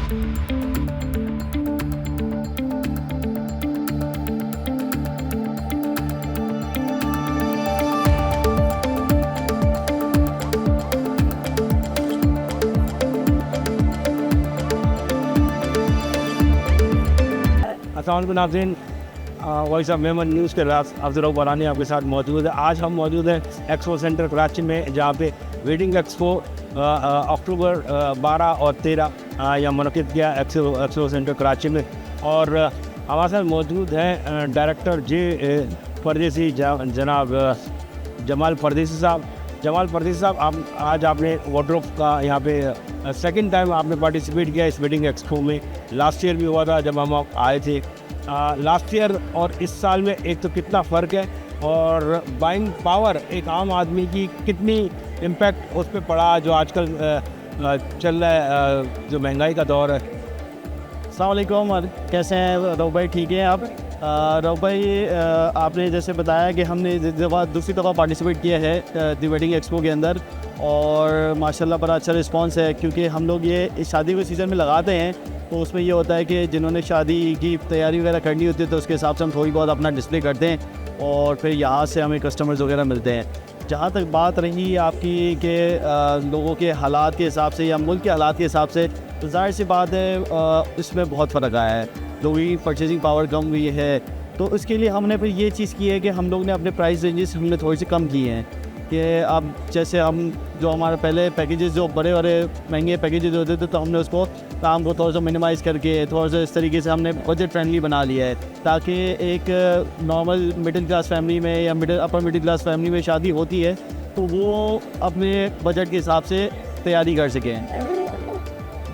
अस्सलाम नाज़रीन, voice of Memon news के रास अफजर बरानी आपके साथ मौजूद है। आज हम मौजूद हैं एक्सपो सेंटर कराची में, जहाँ पे वेडिंग एक्सपो अक्टूबर 12 और 13 यहाँ मुनक़िद किया एक्सपो सेंटर कराची में। और हमारे साथ मौजूद हैं डायरेक्टर जे परदेसी जनाब जमाल परदेसी साहब। जमाल परदेसी साहब, आप आज आपने वार्डरोब का यहाँ पे सेकंड टाइम आपने पार्टिसिपेट किया इस वेडिंग एक्सपो में। लास्ट ईयर भी हुआ था जब हम आए थे। लास्ट ईयर और इस साल में एक तो कितना फ़र्क है, और बाइंग पावर एक आम आदमी की कितनी इम्पैक्ट उस पर पड़ा जो आजकल चल रहा है, जो महंगाई का दौर है। अस्सलाम वालेकुम, कैसे हैं रऊफ भाई? ठीक है आप? रऊफ भाई, आपने जैसे बताया कि हमने दूसरी दफ़ा पार्टिसिपेट किया है दी वेडिंग एक्सपो के अंदर, और माशाल्लाह बड़ा अच्छा रिस्पांस है। क्योंकि हम लोग ये इस शादी के सीज़न में लगाते हैं, तो उसमें ये होता है कि जिन्होंने शादी की तैयारी वगैरह करनी होती है तो उसके हिसाब से हम थोड़ी बहुत अपना डिस्प्ले करते हैं, और फिर यहाँ से हमें कस्टमर्स वगैरह मिलते हैं। जहाँ तक बात रही आपकी कि लोगों के हालात के हिसाब से या मुल्क के हालात के हिसाब से, तो ज़ाहिर सी बात है इसमें बहुत फ़र्क आया है। लोगों की परचेजिंग पावर कम हुई है, तो इसके लिए हमने फिर ये चीज़ की है कि हम लोग ने अपने प्राइस रेंजेस हमने थोड़ी सी कम किए हैं। कि अब जैसे हम जो हमारे पहले पैकेजेस जो बड़े महंगे पैकेजेस होते थे, तो हमने उसको काम को थोड़ा सा मिनिमाइज़ करके थोड़ा सा इस तरीके से हमने बजट फ्रेंडली बना लिया है, ताकि एक नॉर्मल मिडिल क्लास फैमिली में या अपर मिडिल क्लास फैमिली में शादी होती है तो वो अपने बजट के हिसाब से तैयारी कर सकें।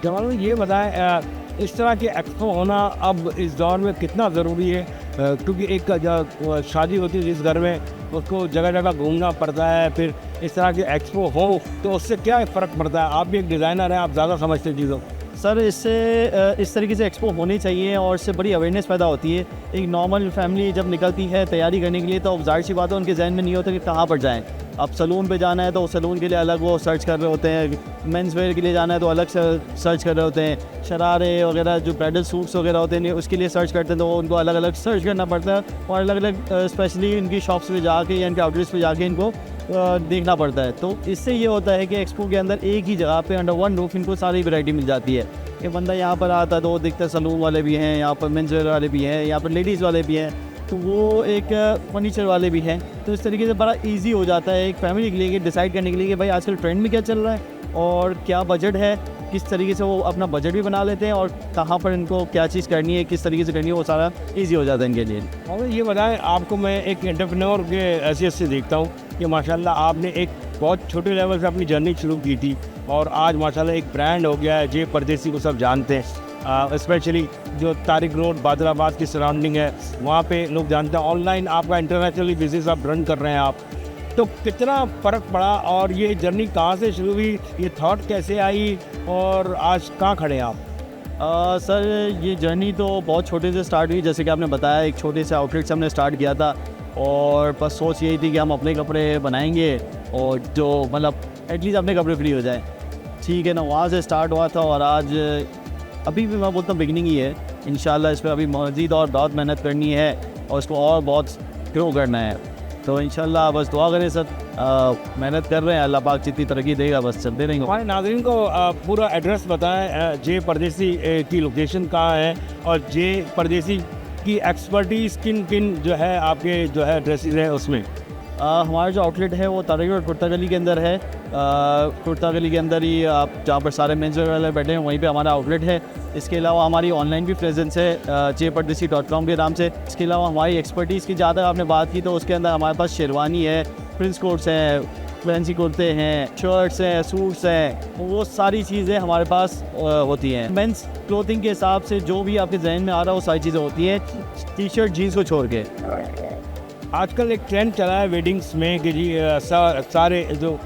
जमाल, ये बताएं इस तरह के एक्सपो होना अब इस दौर में कितना ज़रूरी है? क्योंकि एक शादी होती है जिस घर में, उसको जगह जगह घूमना पड़ता है, फिर इस तरह के एक्सपो हो तो उससे क्या फ़र्क पड़ता है? आप भी एक डिज़ाइनर हैं, आप ज़्यादा समझते हैं चीज़ों। सर, इससे इस तरीके से एक्सपो होनी चाहिए और इससे बड़ी अवेयरनेस पैदा होती है। एक नॉर्मल फैमिली जब निकलती है तैयारी करने के लिए, तो ज़ाहिर सी बात है उनके जहन में नहीं होता कि कहाँ पर जाएं। अब सैलून पे जाना है तो सैलून के लिए अलग वो सर्च कर रहे होते हैं, मेंस वेयर के लिए जाना है तो अलग से सर्च कर रहे होते हैं, शरारे वगैरह जो ब्राइडल सूट्स वगैरह होते हैं उसके लिए सर्च करते हैं, तो उनको अलग अलग सर्च करना पड़ता है, और अलग अलग स्पेशली इनकी शॉप्स पे जाके या इनके आउटलेट्स पे जाके इनको देखना पड़ता है। तो इससे ये होता है कि एक्सपो के अंदर एक ही जगह पे अंडर वन रूफ इनको सारी वैरायटी मिल जाती है। ये बंदा यहाँ पर आता है तो वो दिखता है सैलून वाले भी हैं, यहाँ पर मेंस वेयर वाले भी हैं, यहाँ पर लेडीज़ वाले भी हैं, तो वो एक फर्नीचर वाले भी हैं। तो इस तरीके से बड़ा इजी हो जाता है एक फैमिली के लिए कि डिसाइड करने के लिए कि भाई आजकल ट्रेंड में क्या चल रहा है और क्या बजट है, किस तरीके से वो अपना बजट भी बना लेते हैं, और कहाँ पर इनको क्या चीज़ करनी है, किस तरीके से करनी है, वो सारा ईजी हो जाता है इनके लिए। और ये बताएं, आपको मैं एक एंटरप्रेन्योर के हैसियत से देखता हूँ कि माशाल्लाह आपने एक बहुत छोटे लेवल से अपनी जर्नी शुरू की थी, और आज माशाल्लाह एक ब्रांड हो गया है। जे परदेसी को सब जानते हैं, स्पेशली जो तारिक रोड बादराबाद की सराउंडिंग है वहाँ पे लोग जानते हैं। ऑनलाइन आपका इंटरनेशनली बिजनेस आप रन कर रहे हैं आप, तो कितना फ़र्क पड़ा, और ये जर्नी कहाँ से शुरू हुई, ये थॉट कैसे आई, और आज कहाँ खड़े हैं आप? सर, ये जर्नी तो बहुत छोटे से स्टार्ट हुई। जैसे कि आपने बताया, एक छोटे से आउटलेट से हमने स्टार्ट किया था, और बस सोच यही थी कि हम अपने कपड़े बनाएंगे और जो मतलब एटलीस्ट अपने कपड़े फ्री हो जाए। ठीक है ना, वहाँ से स्टार्ट हुआ था, और आज अभी भी मैं बोलता हूँ बिगनिंग ही है। इंशाल्लाह इस पर अभी मज़ीद और बहुत मेहनत करनी है, और इसको और बहुत ग्रो करना है। तो इंशाल्लाह बस दुआ करें सर, मेहनत कर रहे हैं, अल्लाह पाक जितनी तरक्की देगा बस चलते रहेंगे। हमारे नाज़रीन को पूरा एड्रेस बताएं, जे परदेसी की लोकेशन कहाँ है, और जे परदेसी की एक्सपर्टीज़ किन किन जो है आपके जो है ड्रेसेस हैं उसमें। हमारा जो आउटलेट है वो तारिक रोड कुर्ता गली के अंदर है। कुर्ता गली के अंदर ही आप जहाँ पर सारे मेंस वेयर वाले बैठे हैं वहीं पे हमारा आउटलेट है। इसके अलावा हमारी ऑनलाइन भी प्रेजेंस है jpardesi.com के नाम से। इसके अलावा हमारी एक्सपर्टीज़ की ज़्यादा आपने बात की, तो उसके अंदर हमारे पास शेरवानी है, प्रिंस कोट्स हैं, फैंसी कुर्ते हैं, शर्ट्स हैं, सूट्स हैं, वो सारी चीज़ें हमारे पास होती हैं। मेंस क्लोथिंग के हिसाब से जो भी आपके जहन में आ रहा है वो सारी चीज़ें होती हैं, टी शर्ट जीन्स को छोड़ के। आजकल एक ट्रेंड चला है वेडिंग्स में कि जी सारे जो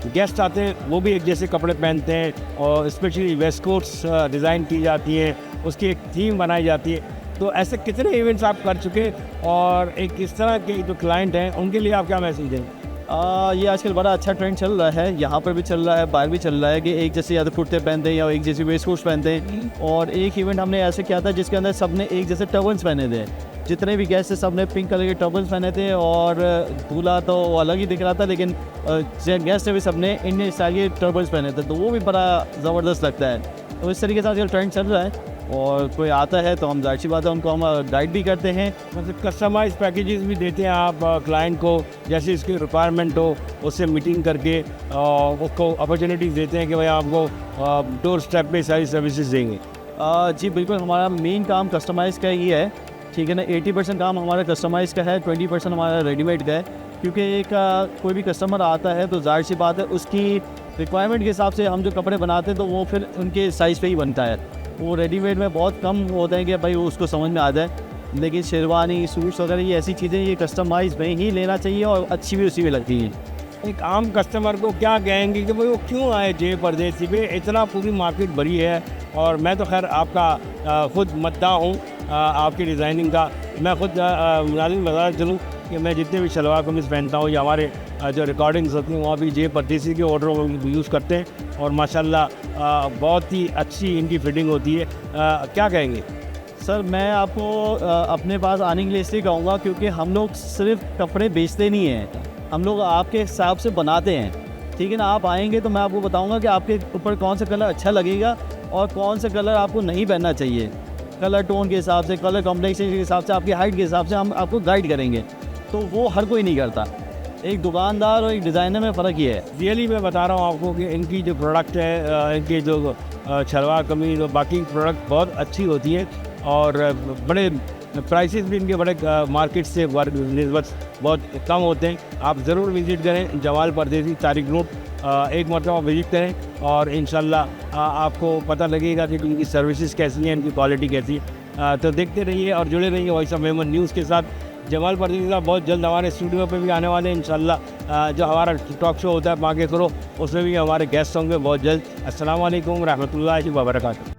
गेस्ट आते हैं वो भी एक जैसे कपड़े पहनते हैं, और स्पेशली वेस्ट कोट्स डिज़ाइन की जाती हैं, उसकी एक थीम बनाई जाती है। तो ऐसे कितने इवेंट्स आप कर चुके, और एक इस तरह के जो क्लाइंट हैं उनके लिए आप क्या मैसेज देंगे? ये आजकल बड़ा अच्छा ट्रेंड चल रहा है, यहाँ पर भी चल रहा है, बाहर भी चल रहा है कि एक जैसे या तो कुर्ते पहनते हैं या एक जैसे वेस्ट कोट पहनते हैं। और एक इवेंट हमने ऐसे किया था जिसके अंदर सबने एक जैसे टर्बन्स पहने थे, जितने भी गेस्ट थे सबने पिंक कलर के टर्बन्स पहने थे और दूल्हा तो अलग ही दिख रहा था, लेकिन गेस्ट ने भी सबने इंडियन स्टाइल के टर्बन्स पहने थे, तो वो भी बड़ा ज़बरदस्त लगता है। तो इस तरीके से आजकल ट्रेंड चल रहा है और कोई आता है तो हम जाहिर सी बात है उनको हम गाइड भी करते हैं। मतलब कस्टमाइज पैकेजेस भी देते हैं आप क्लाइंट को, जैसे इसकी रिक्वायरमेंट हो उससे मीटिंग करके उसको अपॉर्चुनिटीज़ देते हैं कि भाई आपको डोर स्टेप पे सारी सर्विसेज देंगे। जी बिल्कुल, हमारा मेन काम कस्टमाइज़ का ही है, ठीक है ना। 80% काम हमारा कस्टमाइज़ का है, 20% हमारा रेडीमेड का है, क्योंकि एक कोई भी कस्टमर आता है तो जाहिर सी बात है उसकी रिक्वायरमेंट के हिसाब से हम जो कपड़े बनाते हैं तो वो फिर उनके साइज़ पे ही बनता है। वो रेडीमेड में बहुत कम होता है कि भाई उसको समझ में आ जाए, लेकिन शेरवानी सूट्स वगैरह ये ऐसी चीज़ें ये कस्टमाइज़ में ही लेना चाहिए और अच्छी भी उसी में लगती हैं। एक आम कस्टमर को क्या कहेंगे कि भाई वो क्यों आए जय परदेसी पे, इतना पूरी मार्केट भरी है। और मैं तो खैर आपका खुद मद्दा हूँ आपकी डिज़ाइनिंग का। मैं खुद नाज़रीन बता चलूँ कि मैं जितने भी शलवार कमीज़ पहनता हूँ या हमारे जो रिकॉर्डिंग्स होती हैं वहाँ भी जय परदेसी के ऑर्डर यूज़ करते हैं और माशाल्लाह बहुत ही अच्छी इनकी फिटिंग होती है। क्या कहेंगे सर? मैं आपको अपने पास आने के लिए इसलिए कहूँगा क्योंकि हम लोग सिर्फ कपड़े बेचते नहीं हैं, हम लोग आपके हिसाब से बनाते हैं, ठीक है ना। आप आएंगे तो मैं आपको बताऊंगा कि आपके ऊपर कौन सा कलर अच्छा लगेगा और कौन सा कलर आपको नहीं पहनना चाहिए। कलर टोन के हिसाब से, कलर कॉम्प्लेक्शन के हिसाब से, आपकी हाइट के हिसाब से हम आपको गाइड करेंगे, तो वो हर कोई नहीं करता। एक दुकानदार और एक डिज़ाइनर में फ़र्क ये है। रियली मैं बता रहा हूँ आपको कि इनकी जो प्रोडक्ट है, इनकी जो शलवार कमीज और बाकी प्रोडक्ट बहुत अच्छी होती है और बड़े प्राइसेस भी इनके बड़े मार्केट से निस्बत बहुत कम होते हैं। आप ज़रूर विज़िट करें जमाल परदेसी तारिक रोड, एक मरतबा विज़िट करें और इंशाल्लाह आपको पता लगेगा कि इनकी सर्विसेज कैसी हैं, इनकी क्वालिटी कैसी है। तो देखते रहिए और जुड़े रहिए वॉइस ऑफ मेमन न्यूज़ के साथ। जमाल परदेसी साहब बहुत जल्द हमारे स्टूडियो पे भी आने वाले हैं इंशाल्लाह। जो हमारा टॉक शो होता है बाकी करो, उसमें भी हमारे गेस्ट होंगे बहुत जल्द। अस्सलाम वालेकुम रहमतुल्लाहि व बरकातहू।